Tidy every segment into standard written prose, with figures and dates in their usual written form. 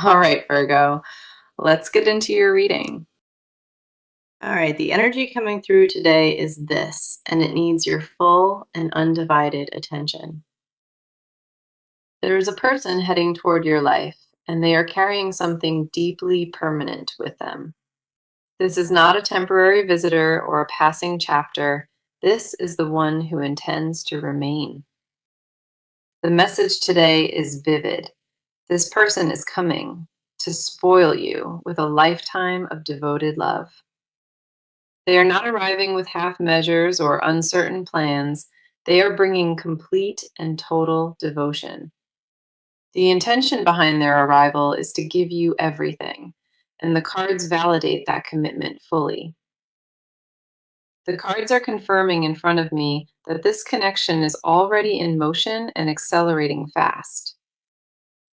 All right, Virgo, let's get into your reading. All right, the energy coming through today is this, and it needs your full and undivided attention. There is a person heading toward your life, and they are carrying something deeply permanent with them. This is not a temporary visitor or a passing chapter. This is the one who intends to remain. The message today is vivid. This person is coming to spoil you with a lifetime of devoted love. They are not arriving with half measures or uncertain plans. They are bringing complete and total devotion. The intention behind their arrival is to give you everything, and the cards validate that commitment fully. The cards are confirming in front of me that this connection is already in motion and accelerating fast.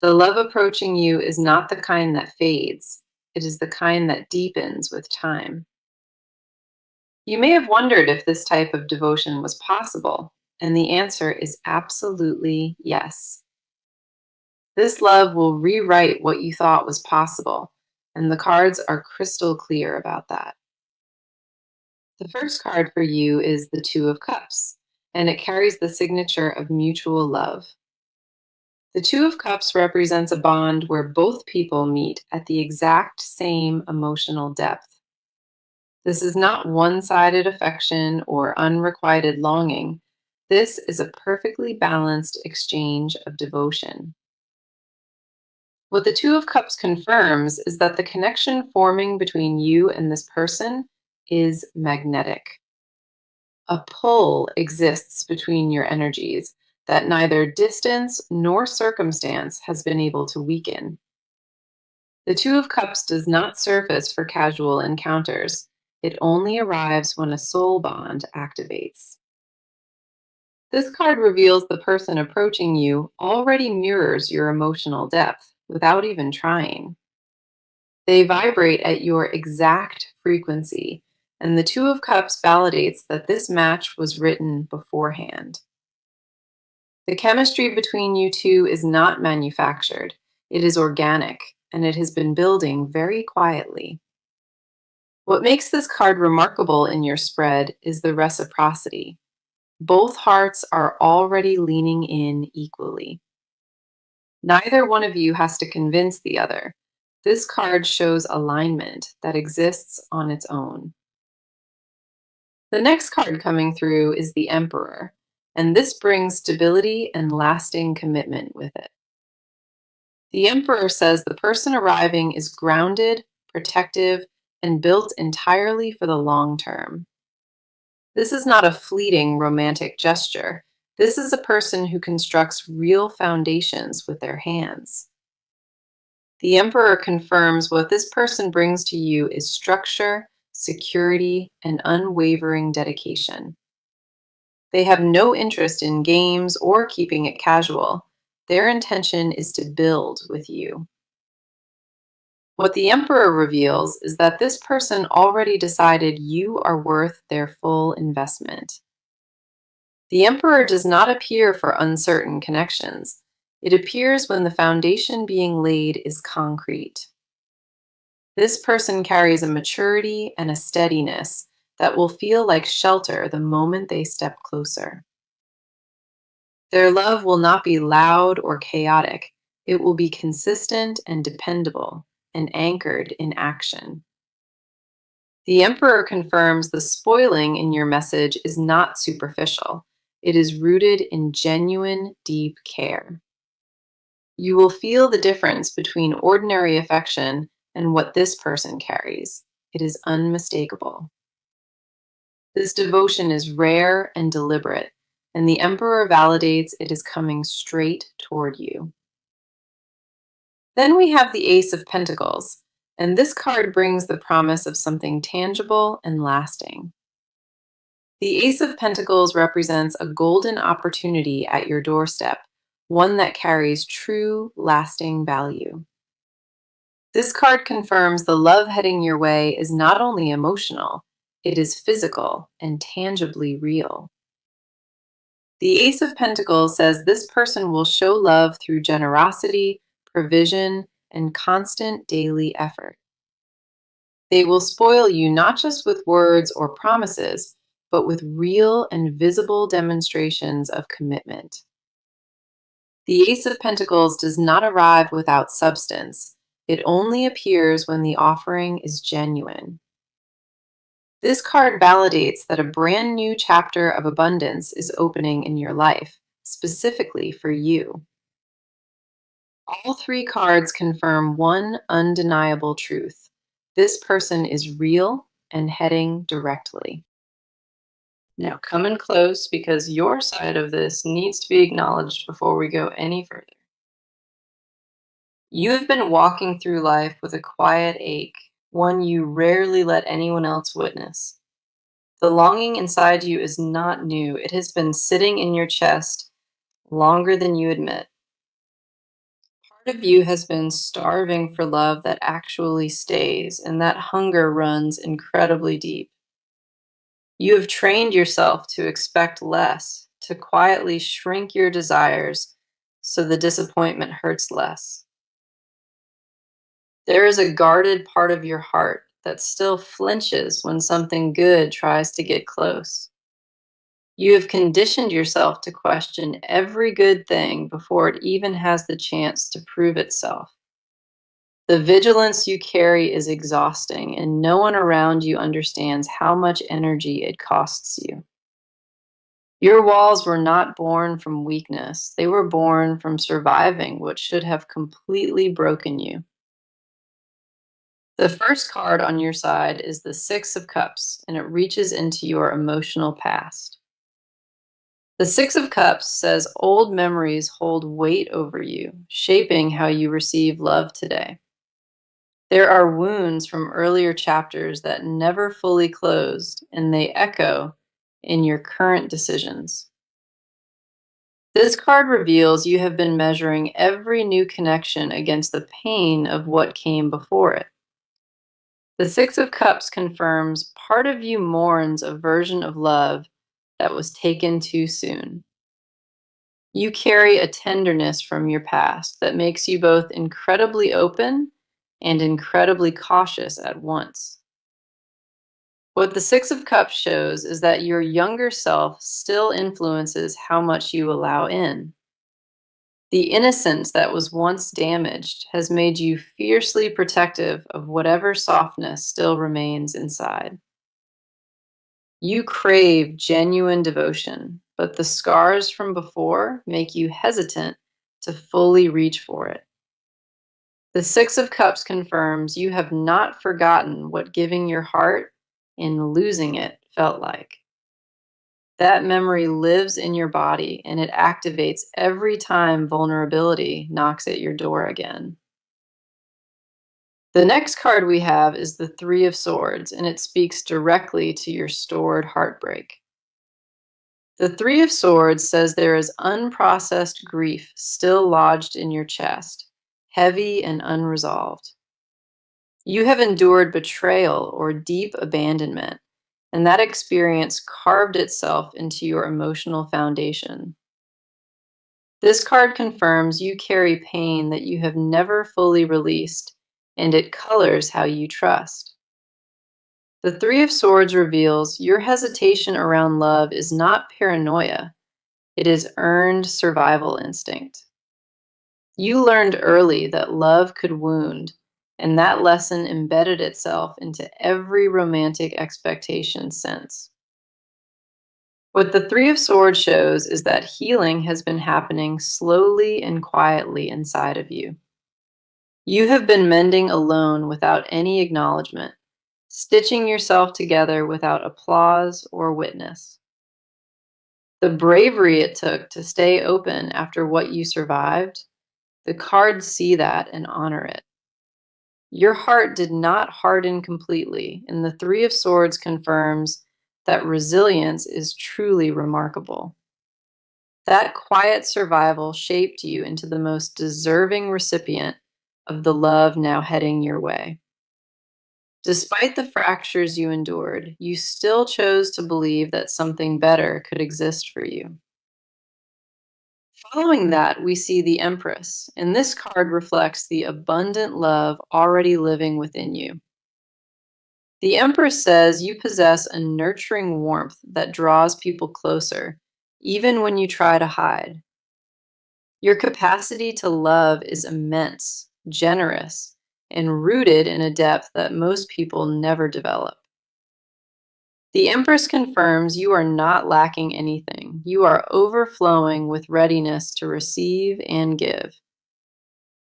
The love approaching you is not the kind that fades, it is the kind that deepens with time. You may have wondered if this type of devotion was possible, and the answer is absolutely yes. This love will rewrite what you thought was possible, and the cards are crystal clear about that. The first card for you is the Two of Cups, and it carries the signature of mutual love. The Two of Cups represents a bond where both people meet at the exact same emotional depth. This is not one sided affection or unrequited longing. This is a perfectly balanced exchange of devotion. What the Two of Cups confirms is that the connection forming between you and this person is magnetic. A pull exists between your energies that neither distance nor circumstance has been able to weaken. The Two of Cups does not surface for casual encounters. It only arrives when a soul bond activates. This card reveals the person approaching you already mirrors your emotional depth without even trying. They vibrate at your exact frequency, and the Two of Cups validates that this match was written beforehand. The chemistry between you two is not manufactured, it is organic, and it has been building very quietly. What makes this card remarkable in your spread is the reciprocity. Both hearts are already leaning in equally. Neither one of you has to convince the other. This card shows alignment that exists on its own. The next card coming through is the Emperor, and this brings stability and lasting commitment with it. The Emperor says the person arriving is grounded, protective, and built entirely for the long term. This is not a fleeting romantic gesture. This is a person who constructs real foundations with their hands. The Emperor confirms what this person brings to you is structure, security, and unwavering dedication. They have no interest in games or keeping it casual. Their intention is to build with you. What the Emperor reveals is that this person already decided you are worth their full investment. The Emperor does not appear for uncertain connections. It appears when the foundation being laid is concrete. This person carries a maturity and a steadiness that will feel like shelter the moment they step closer. Their love will not be loud or chaotic. It will be consistent and dependable and anchored in action. The Emperor confirms the spoiling in your message is not superficial. It is rooted in genuine, deep care. You will feel the difference between ordinary affection and what this person carries. It is unmistakable. This devotion is rare and deliberate, and the Emperor validates it is coming straight toward you. Then we have the Ace of Pentacles, and this card brings the promise of something tangible and lasting. The Ace of Pentacles represents a golden opportunity at your doorstep, one that carries true, lasting value. This card confirms the love heading your way is not only emotional, it is physical and tangibly real. The Ace of Pentacles says this person will show love through generosity, provision, and constant daily effort. They will spoil you not just with words or promises, but with real and visible demonstrations of commitment. The Ace of Pentacles does not arrive without substance. It only appears when the offering is genuine. This card validates that a brand new chapter of abundance is opening in your life, specifically for you. All three cards confirm one undeniable truth. This person is real and heading directly. Now come in close because your side of this needs to be acknowledged before we go any further. You have been walking through life with a quiet ache, one you rarely let anyone else witness. The longing inside you is not new. It has been sitting in your chest longer than you admit. Part of you has been starving for love that actually stays, and that hunger runs incredibly deep. You have trained yourself to expect less, to quietly shrink your desires so the disappointment hurts less. There is a guarded part of your heart that still flinches when something good tries to get close. You have conditioned yourself to question every good thing before it even has the chance to prove itself. The vigilance you carry is exhausting, and no one around you understands how much energy it costs you. Your walls were not born from weakness, they were born from surviving what should have completely broken you. The first card on your side is the Six of Cups, and it reaches into your emotional past. The Six of Cups says old memories hold weight over you, shaping how you receive love today. There are wounds from earlier chapters that never fully closed, and they echo in your current decisions. This card reveals you have been measuring every new connection against the pain of what came before it. The Six of Cups confirms part of you mourns a version of love that was taken too soon. You carry a tenderness from your past that makes you both incredibly open and incredibly cautious at once. What the Six of Cups shows is that your younger self still influences how much you allow in. The innocence that was once damaged has made you fiercely protective of whatever softness still remains inside. You crave genuine devotion, but the scars from before make you hesitant to fully reach for it. The Six of Cups confirms you have not forgotten what giving your heart and losing it felt like. That memory lives in your body and it activates every time vulnerability knocks at your door again. The next card we have is the Three of Swords, and it speaks directly to your stored heartbreak. The Three of Swords says there is unprocessed grief still lodged in your chest, heavy and unresolved. You have endured betrayal or deep abandonment, and that experience carved itself into your emotional foundation. This card confirms you carry pain that you have never fully released, and it colors how you trust. The Three of Swords reveals your hesitation around love is not paranoia, it is earned survival instinct. You learned early that love could wound, and that lesson embedded itself into every romantic expectation since. What the Three of Swords shows is that healing has been happening slowly and quietly inside of you. You have been mending alone without any acknowledgement, stitching yourself together without applause or witness. The bravery it took to stay open after what you survived, the cards see that and honor it. Your heart did not harden completely, and the Three of Swords confirms that resilience is truly remarkable. That quiet survival shaped you into the most deserving recipient of the love now heading your way. Despite the fractures you endured, you still chose to believe that something better could exist for you. Following that, we see the Empress, and this card reflects the abundant love already living within you. The Empress says you possess a nurturing warmth that draws people closer, even when you try to hide. Your capacity to love is immense, generous, and rooted in a depth that most people never develop. The Empress confirms you are not lacking anything. You are overflowing with readiness to receive and give.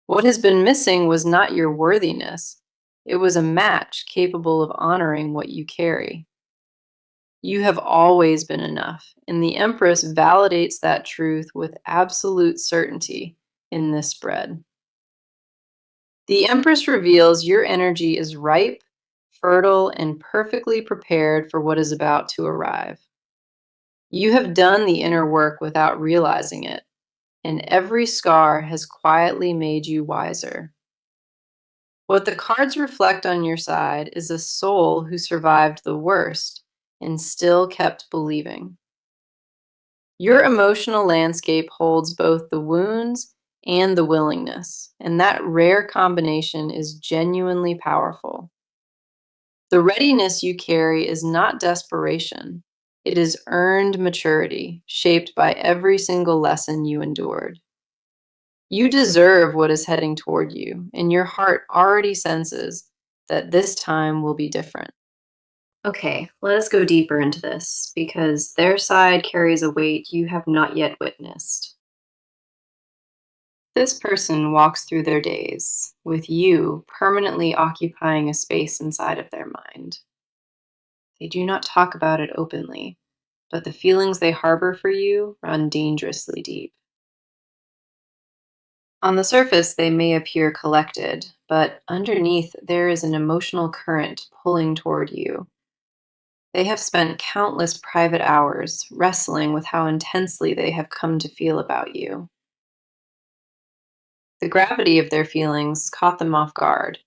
What has been missing was not your worthiness. It was a match capable of honoring what you carry. You have always been enough, and the Empress validates that truth with absolute certainty in this spread. The Empress reveals your energy is ripe, fertile, and perfectly prepared for what is about to arrive. You have done the inner work without realizing it, and every scar has quietly made you wiser. What the cards reflect on your side is a soul who survived the worst and still kept believing. Your emotional landscape holds both the wounds and the willingness, and that rare combination is genuinely powerful. The readiness you carry is not desperation, it is earned maturity, shaped by every single lesson you endured. You deserve what is heading toward you, and your heart already senses that this time will be different. Okay, let us go deeper into this because their side carries a weight you have not yet witnessed. This person walks through their days with you permanently occupying a space inside of their mind. They do not talk about it openly, but the feelings they harbor for you run dangerously deep. On the surface, they may appear collected, but underneath, there is an emotional current pulling toward you. They have spent countless private hours wrestling with how intensely they have come to feel about you. The gravity of their feelings caught them off guard,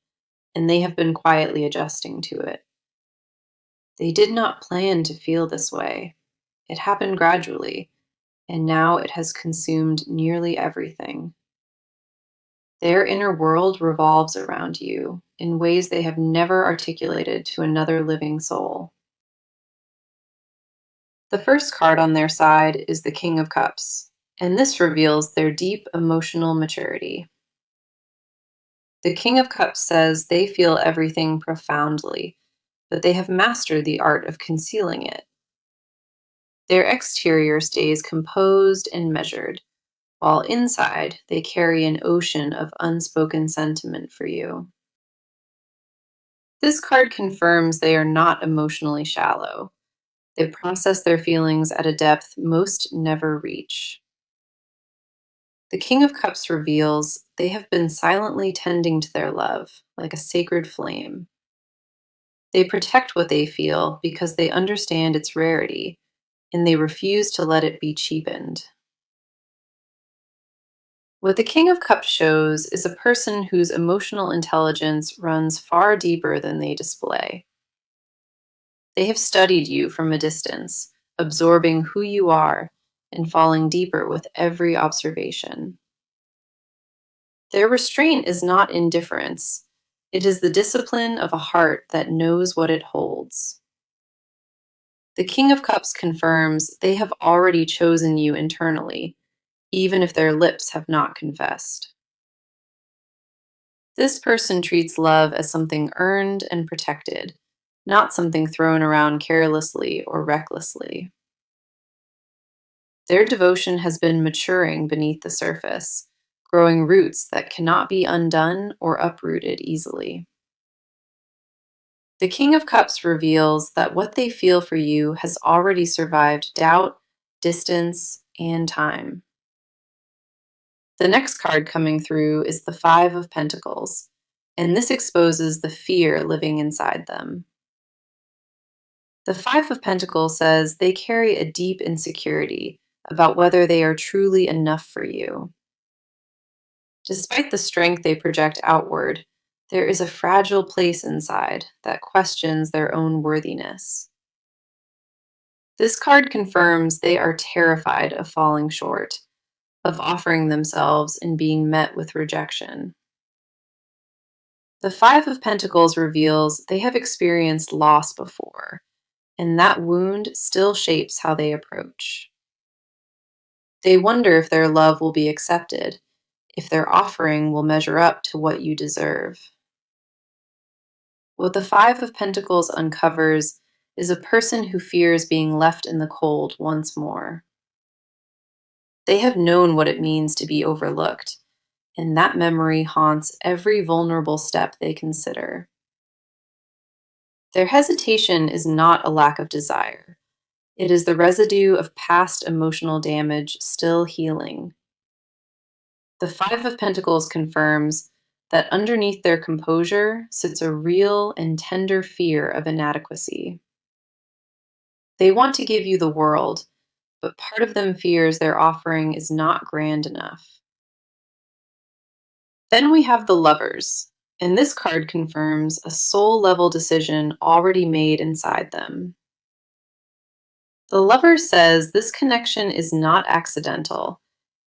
and they have been quietly adjusting to it. They did not plan to feel this way. It happened gradually, and now it has consumed nearly everything. Their inner world revolves around you in ways they have never articulated to another living soul. The first card on their side is the King of Cups, and this reveals their deep emotional maturity. The King of Cups says they feel everything profoundly, but they have mastered the art of concealing it. Their exterior stays composed and measured, while inside they carry an ocean of unspoken sentiment for you. This card confirms they are not emotionally shallow. They process their feelings at a depth most never reach. The King of Cups reveals they have been silently tending to their love, like a sacred flame. They protect what they feel because they understand its rarity, and they refuse to let it be cheapened. What the King of Cups shows is a person whose emotional intelligence runs far deeper than they display. They have studied you from a distance, absorbing who you are and falling deeper with every observation. Their restraint is not indifference, it is the discipline of a heart that knows what it holds. The King of Cups confirms they have already chosen you internally, even if their lips have not confessed. This person treats love as something earned and protected, not something thrown around carelessly or recklessly. Their devotion has been maturing beneath the surface, growing roots that cannot be undone or uprooted easily. The King of Cups reveals that what they feel for you has already survived doubt, distance, and time. The next card coming through is the Five of Pentacles, and this exposes the fear living inside them. The Five of Pentacles says they carry a deep insecurity about whether they are truly enough for you. Despite the strength they project outward, there is a fragile place inside that questions their own worthiness. This card confirms they are terrified of falling short, of offering themselves and being met with rejection. The Five of Pentacles reveals they have experienced loss before, and that wound still shapes how they approach. They wonder if their love will be accepted, if their offering will measure up to what you deserve. What the Five of Pentacles uncovers is a person who fears being left in the cold once more. They have known what it means to be overlooked, and that memory haunts every vulnerable step they consider. Their hesitation is not a lack of desire. It is the residue of past emotional damage still healing. The Five of Pentacles confirms that underneath their composure sits a real and tender fear of inadequacy. They want to give you the world, but part of them fears their offering is not grand enough. Then we have the Lovers, and this card confirms a soul level decision already made inside them. The Lover says this connection is not accidental,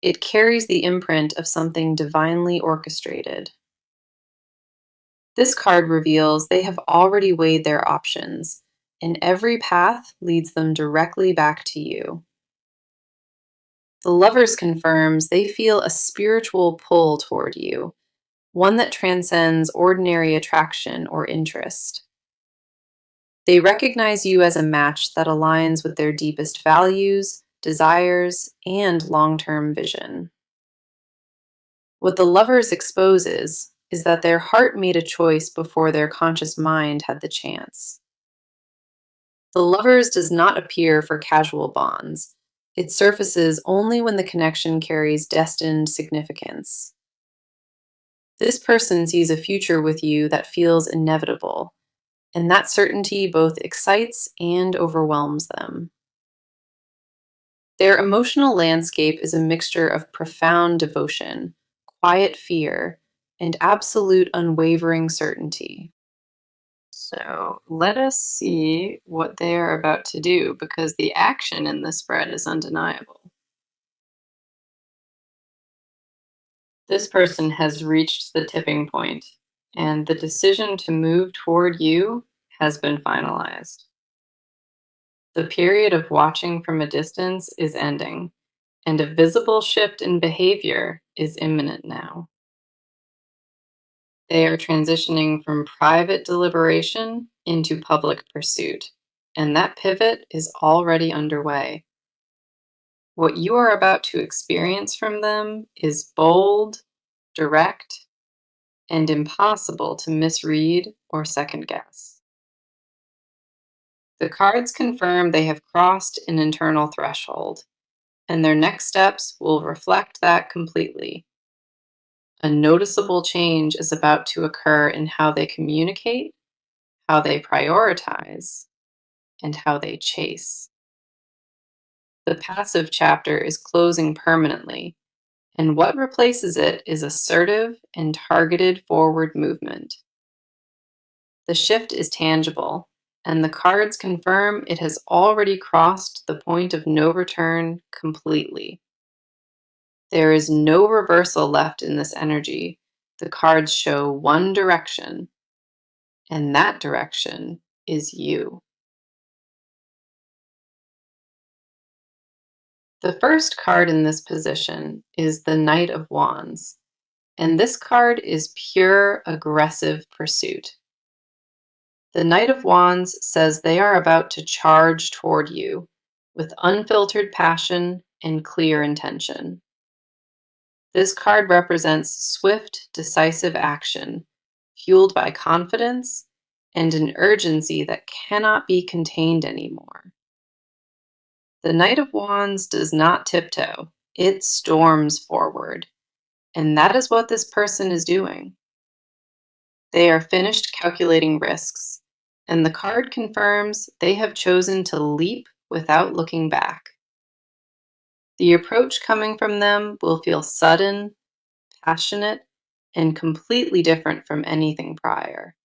it carries the imprint of something divinely orchestrated. This card reveals they have already weighed their options, and every path leads them directly back to you. The Lovers confirms they feel a spiritual pull toward you, one that transcends ordinary attraction or interest. They recognize you as a match that aligns with their deepest values, desires, and long term vision. What the Lovers exposes is that their heart made a choice before their conscious mind had the chance. The Lovers does not appear for casual bonds. It surfaces only when the connection carries destined significance. This person sees a future with you that feels inevitable, and that certainty both excites and overwhelms them. Their emotional landscape is a mixture of profound devotion, quiet fear, and absolute unwavering certainty. So let us see what they are about to do because the action in this spread is undeniable. This person has reached the tipping point, and the decision to move toward you has been finalized. The period of watching from a distance is ending, and a visible shift in behavior is imminent now. They are transitioning from private deliberation into public pursuit, and that pivot is already underway. What you are about to experience from them is bold, direct, and impossible to misread or second guess. The cards confirm they have crossed an internal threshold, and their next steps will reflect that completely. A noticeable change is about to occur in how they communicate, how they prioritize, and how they chase. The passive chapter is closing permanently, and what replaces it is assertive and targeted forward movement. The shift is tangible, and the cards confirm it has already crossed the point of no return completely. There is no reversal left in this energy. The cards show one direction, and that direction is you. The first card in this position is the Knight of Wands, and this card is pure aggressive pursuit. The Knight of Wands says they are about to charge toward you with unfiltered passion and clear intention. This card represents swift, decisive action, fueled by confidence and an urgency that cannot be contained anymore. The Knight of Wands does not tiptoe, it storms forward, and that is what this person is doing. They are finished calculating risks, and the card confirms they have chosen to leap without looking back. The approach coming from them will feel sudden, passionate, and completely different from anything prior.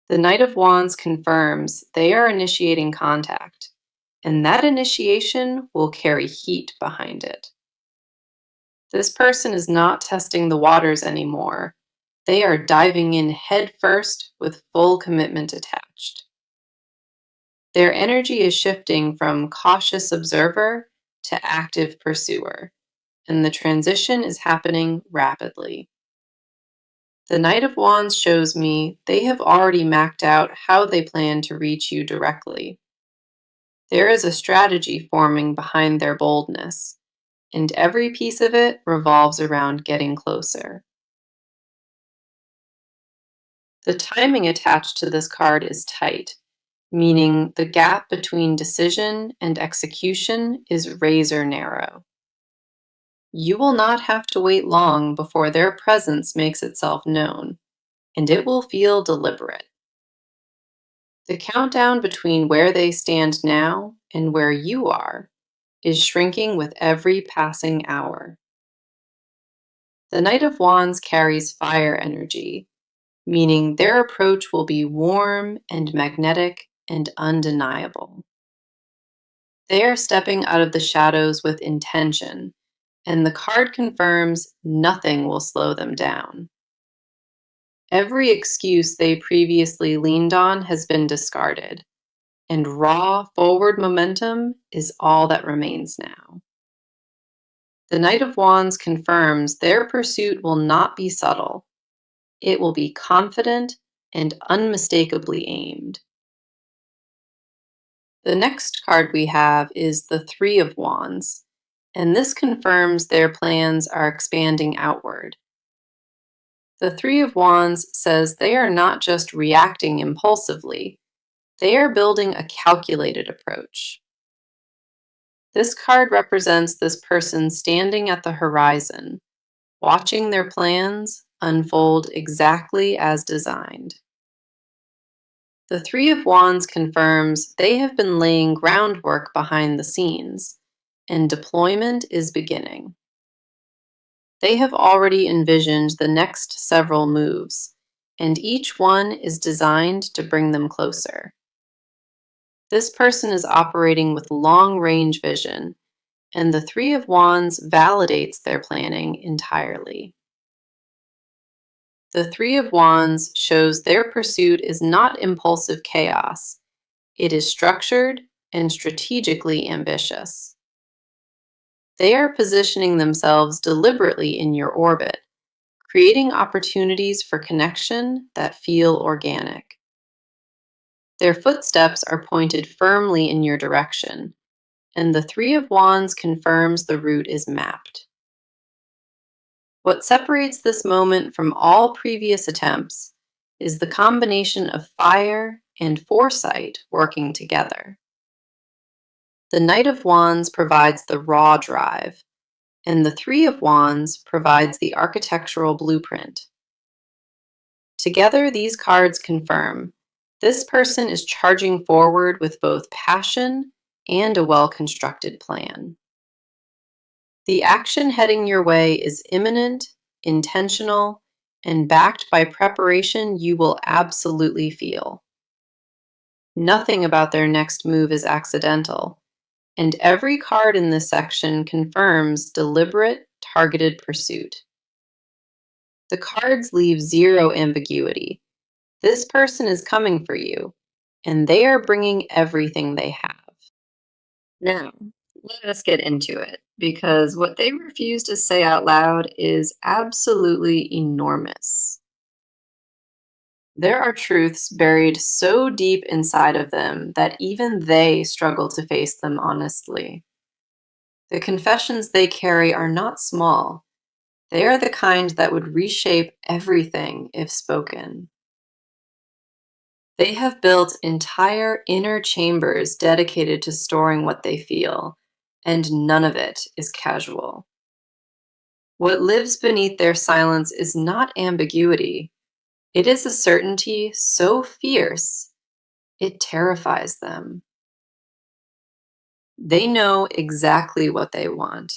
The Knight of Wands confirms they are initiating contact, and that initiation will carry heat behind it. This person is not testing the waters anymore. They are diving in head first with full commitment attached. Their energy is shifting from cautious observer to active pursuer, and the transition is happening rapidly. The Knight of Wands shows me they have already mapped out how they plan to reach you directly. There is a strategy forming behind their boldness, and every piece of it revolves around getting closer. The timing attached to this card is tight, meaning the gap between decision and execution is razor narrow. You will not have to wait long before their presence makes itself known, and it will feel deliberate. The countdown between where they stand now and where you are is shrinking with every passing hour. The Knight of Wands carries fire energy, meaning their approach will be warm and magnetic and undeniable. They are stepping out of the shadows with intention, and the card confirms nothing will slow them down. Every excuse they previously leaned on has been discarded, and raw forward momentum is all that remains now. The Knight of Wands confirms their pursuit will not be subtle. It will be confident and unmistakably aimed. The next card we have is the Three of Wands, and this confirms their plans are expanding outward. The Three of Wands says they are not just reacting impulsively, they are building a calculated approach. This card represents this person standing at the horizon, watching their plans unfold exactly as designed. The Three of Wands confirms they have been laying groundwork behind the scenes, and deployment is beginning. They have already envisioned the next several moves, and each one is designed to bring them closer. This person is operating with long-range vision, and the Three of Wands validates their planning entirely. The Three of Wands shows their pursuit is not impulsive chaos. It is structured and strategically ambitious. They are positioning themselves deliberately in your orbit, creating opportunities for connection that feel organic. Their footsteps are pointed firmly in your direction, and the Three of Wands confirms the route is mapped. What separates this moment from all previous attempts is the combination of fire and foresight working together. The Knight of Wands provides the raw drive, and the Three of Wands provides the architectural blueprint. Together, these cards confirm this person is charging forward with both passion and a well-constructed plan. The action heading your way is imminent, intentional, and backed by preparation you will absolutely feel. Nothing about their next move is accidental, and every card in this section confirms deliberate, targeted pursuit. The cards leave zero ambiguity. This person is coming for you, and they are bringing everything they have. Now, let us get into it, because what they refuse to say out loud is absolutely enormous. There are truths buried so deep inside of them that even they struggle to face them honestly. The confessions they carry are not small. They are the kind that would reshape everything if spoken. They have built entire inner chambers dedicated to storing what they feel, and none of it is casual. What lives beneath their silence is not ambiguity. It is a certainty so fierce, it terrifies them. They know exactly what they want,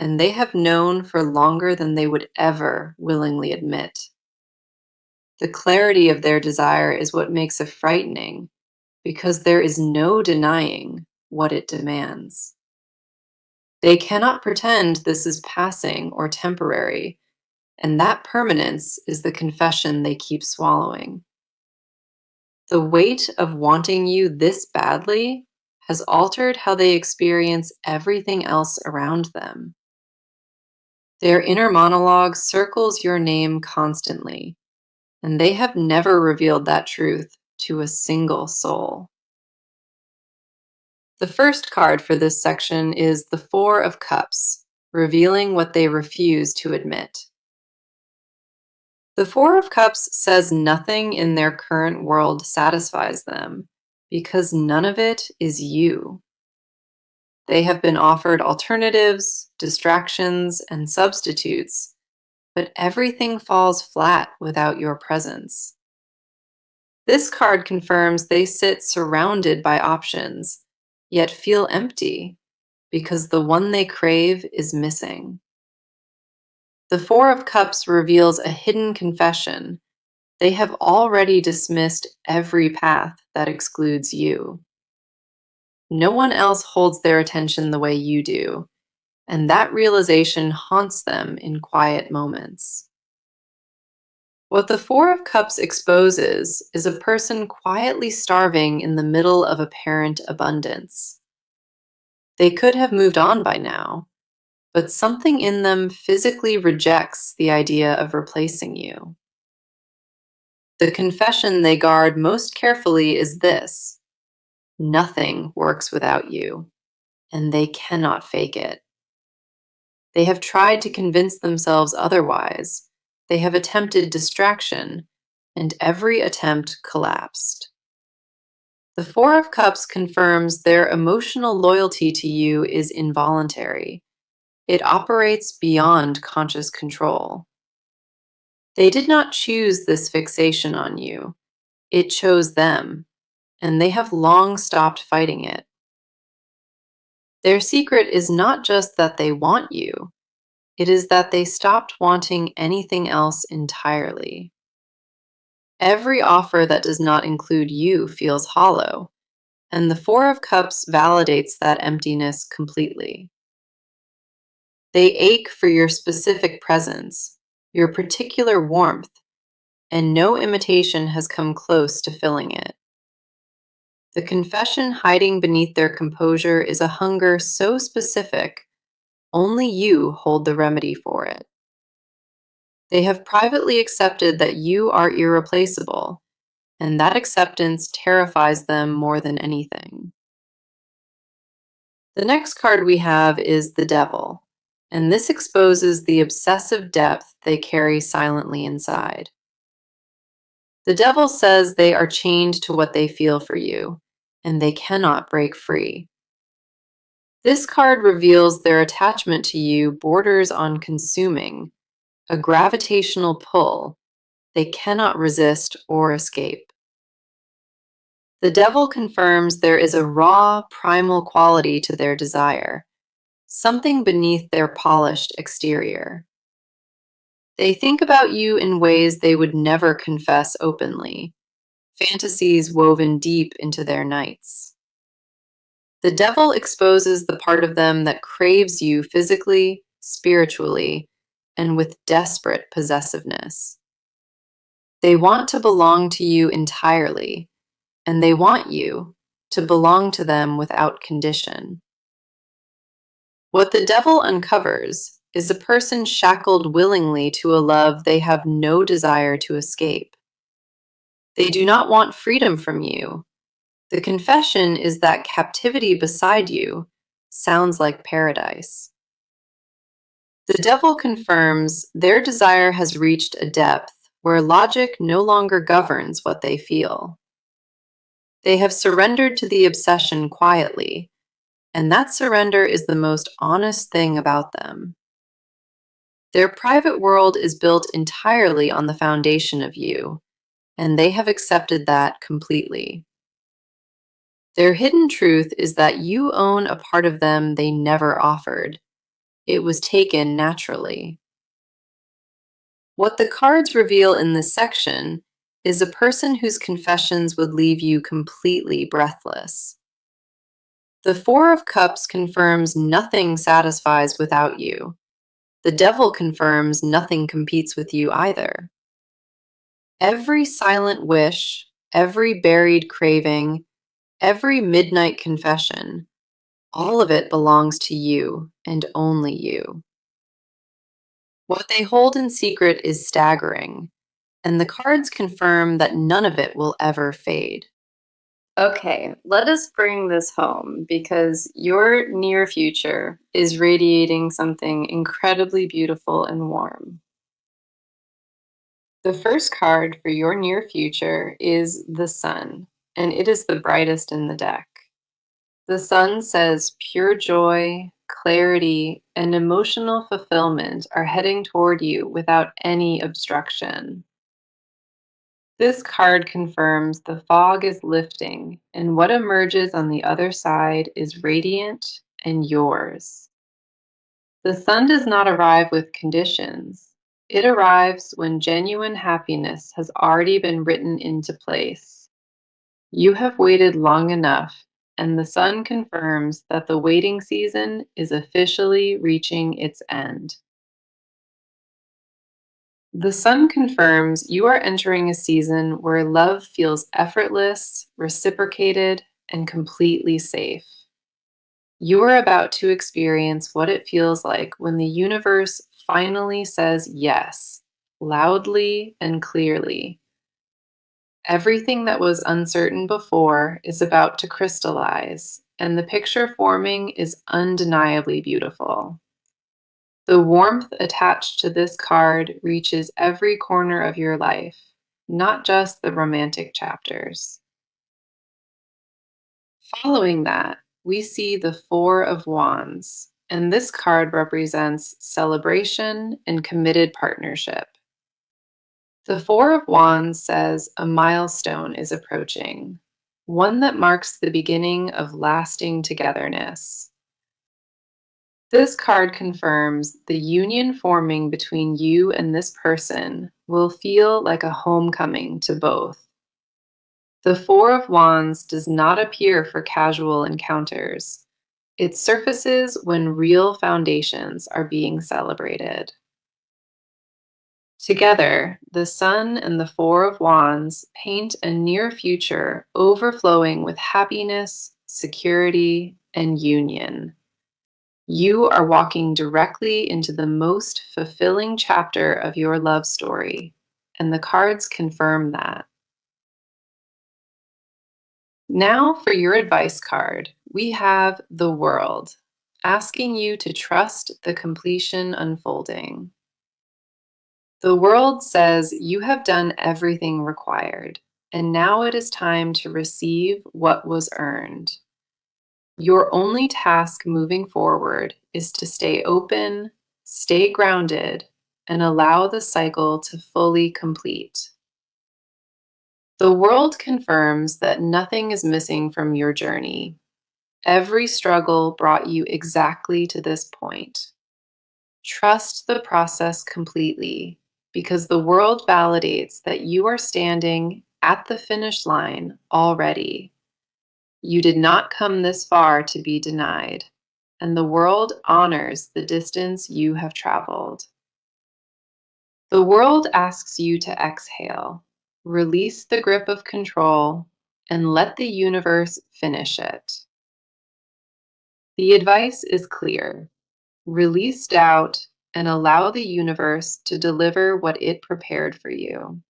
and they have known for longer than they would ever willingly admit. The clarity of their desire is what makes it frightening, because there is no denying what it demands. They cannot pretend this is passing or temporary, and that permanence is the confession they keep swallowing. The weight of wanting you this badly has altered how they experience everything else around them. Their inner monologue circles your name constantly, and they have never revealed that truth to a single soul. The first card for this section is the Four of Cups, revealing what they refuse to admit. The Four of Cups says nothing in their current world satisfies them because none of it is you. They have been offered alternatives, distractions, and substitutes, but everything falls flat without your presence. This card confirms they sit surrounded by options, yet feel empty because the one they crave is missing. The Four of Cups reveals a hidden confession. They have already dismissed every path that excludes you. No one else holds their attention the way you do, and that realization haunts them in quiet moments. What the Four of Cups exposes is a person quietly starving in the middle of apparent abundance. They could have moved on by now, but something in them physically rejects the idea of replacing you. The confession they guard most carefully is this: nothing works without you, and they cannot fake it. They have tried to convince themselves otherwise. They have attempted distraction, and every attempt collapsed. The Four of Cups confirms their emotional loyalty to you is involuntary. It operates beyond conscious control. They did not choose this fixation on you. It chose them, and they have long stopped fighting it. Their secret is not just that they want you, it is that they stopped wanting anything else entirely. Every offer that does not include you feels hollow, and the Four of Cups validates that emptiness completely. They ache for your specific presence, your particular warmth, and no imitation has come close to filling it. The confession hiding beneath their composure is a hunger so specific, only you hold the remedy for it. They have privately accepted that you are irreplaceable, and that acceptance terrifies them more than anything. The next card we have is the Devil, and this exposes the obsessive depth they carry silently inside. The Devil says they are chained to what they feel for you, and they cannot break free. This card reveals their attachment to you borders on consuming, a gravitational pull they cannot resist or escape. The Devil confirms there is a raw, primal quality to their desire, something beneath their polished exterior. They think about you in ways they would never confess openly, fantasies woven deep into their nights. The Devil exposes the part of them that craves you physically, spiritually, and with desperate possessiveness. They want to belong to you entirely, and they want you to belong to them without condition. What the Devil uncovers is a person shackled willingly to a love they have no desire to escape. They do not want freedom from you. The confession is that captivity beside you sounds like paradise. The Devil confirms their desire has reached a depth where logic no longer governs what they feel. They have surrendered to the obsession quietly, and that surrender is the most honest thing about them. Their private world is built entirely on the foundation of you, and they have accepted that completely. Their hidden truth is that you own a part of them they never offered. It was taken naturally. What the cards reveal in this section is a person whose confessions would leave you completely breathless. The Four of Cups confirms nothing satisfies without you. The Devil confirms nothing competes with you either. Every silent wish, every buried craving, every midnight confession, all of it belongs to you and only you. What they hold in secret is staggering, and the cards confirm that none of it will ever fade. Okay, let us bring this home because your near future is radiating something incredibly beautiful and warm. The first card for your near future is the Sun, and it is the brightest in the deck. The Sun says pure joy, clarity, and emotional fulfillment are heading toward you without any obstruction. This card confirms the fog is lifting, and what emerges on the other side is radiant and yours. The sun does not arrive with conditions. It arrives when genuine happiness has already been written into place. You have waited long enough, and the sun confirms that the waiting season is officially reaching its end. The sun confirms you are entering a season where love feels effortless, reciprocated, and completely safe. You are about to experience what it feels like when the universe finally says yes, loudly and clearly. Everything that was uncertain before is about to crystallize, and the picture forming is undeniably beautiful. The warmth attached to this card reaches every corner of your life, not just the romantic chapters. Following that, we see the Four of Wands, and this card represents celebration and committed partnership. The Four of Wands says a milestone is approaching, one that marks the beginning of lasting togetherness. This card confirms the union forming between you and this person will feel like a homecoming to both. The Four of Wands does not appear for casual encounters. It surfaces when real foundations are being celebrated. Together, the Sun and the Four of Wands paint a near future overflowing with happiness, security, and union. You are walking directly into the most fulfilling chapter of your love story, and the cards confirm that. Now, for your advice card, we have the World, asking you to trust the completion unfolding. The World says you have done everything required, and now it is time to receive what was earned. Your only task moving forward is to stay open, stay grounded, and allow the cycle to fully complete. The World confirms that nothing is missing from your journey. Every struggle brought you exactly to this point. Trust the process completely because the world validates that you are standing at the finish line already. You did not come this far to be denied, and the world honors the distance you have traveled. The world asks you to exhale, release the grip of control, and let the universe finish it. The advice is clear. Release doubt and allow the universe to deliver what it prepared for you.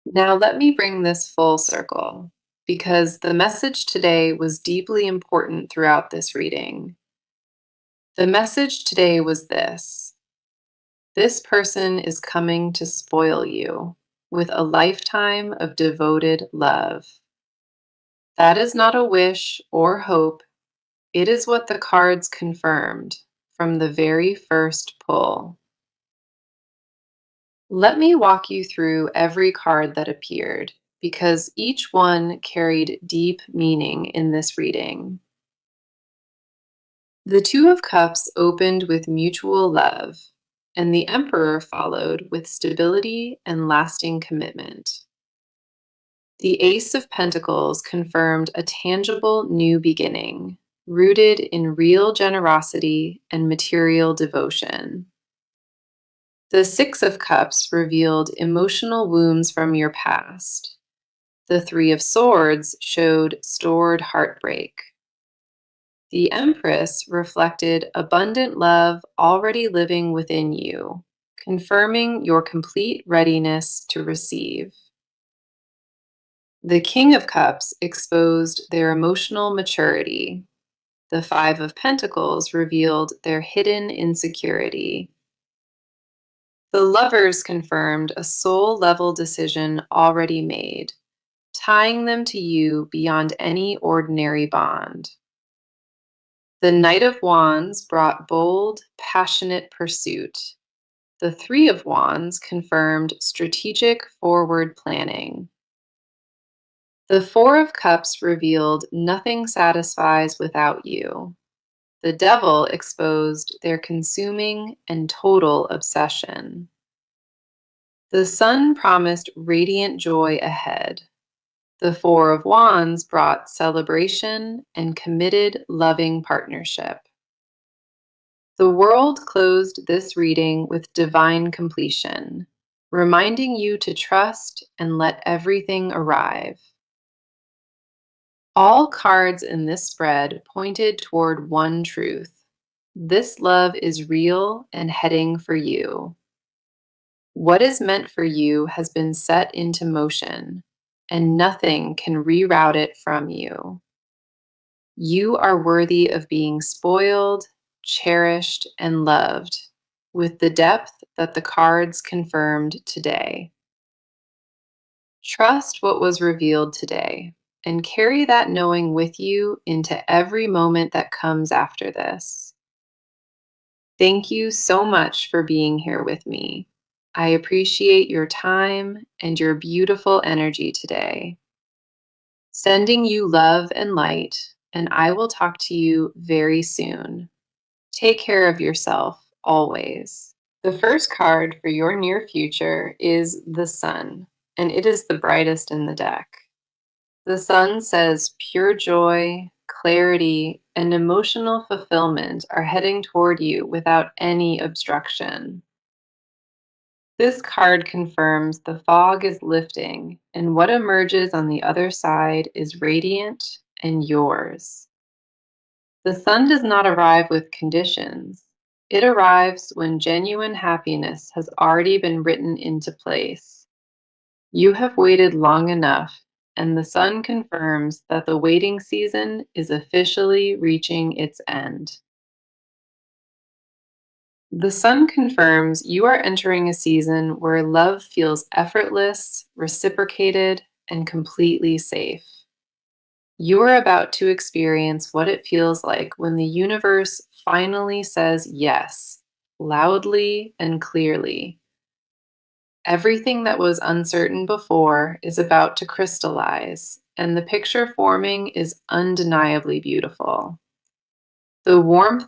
Now, let me bring this full circle because the message today was deeply important throughout this reading. The message today was this person is coming to spoil you with a lifetime of devoted love. That is not a wish or hope, it is what the cards confirmed from the very first pull. Let me walk you through every card that appeared, because each one carried deep meaning in this reading. The Two of Cups opened with mutual love, and the Emperor followed with stability and lasting commitment. The Ace of Pentacles confirmed a tangible new beginning, rooted in real generosity and material devotion. The Six of Cups revealed emotional wounds from your past. The Three of Swords showed stored heartbreak. The Empress reflected abundant love already living within you, confirming your complete readiness to receive. The King of Cups exposed their emotional maturity. The Five of Pentacles revealed their hidden insecurity. The Lovers confirmed a soul level decision already made, tying them to you beyond any ordinary bond. The Knight of Wands brought bold, passionate pursuit. The Three of Wands confirmed strategic forward planning. The Four of Cups revealed nothing satisfies without you. The Devil exposed their consuming and total obsession. The Sun promised radiant joy ahead. The Four of Wands brought celebration and committed, loving partnership. The world closed this reading with divine completion, reminding you to trust and let everything arrive. All cards in this spread pointed toward one truth. This love is real and heading for you. What is meant for you has been set into motion, and nothing can reroute it from you. You are worthy of being spoiled, cherished, and loved with the depth that the cards confirmed today. Trust what was revealed today and carry that knowing with you into every moment that comes after this. Thank you so much for being here with me. I appreciate your time and your beautiful energy today. Sending you love and light, and I will talk to you very soon. Take care of yourself always. The first card for your near future is the Sun, and it is the brightest in the deck. The Sun says pure joy, clarity, and emotional fulfillment are heading toward you without any obstruction. This card confirms the fog is lifting, and what emerges on the other side is radiant and yours. The Sun does not arrive with conditions. It arrives when genuine happiness has already been written into place. You have waited long enough, and the Sun confirms that the waiting season is officially reaching its end. The Sun confirms you are entering a season where love feels effortless, reciprocated, and completely safe. You are about to experience what it feels like when the universe finally says yes, loudly and clearly. Everything that was uncertain before is about to crystallize, and the picture forming is undeniably beautiful. The warmth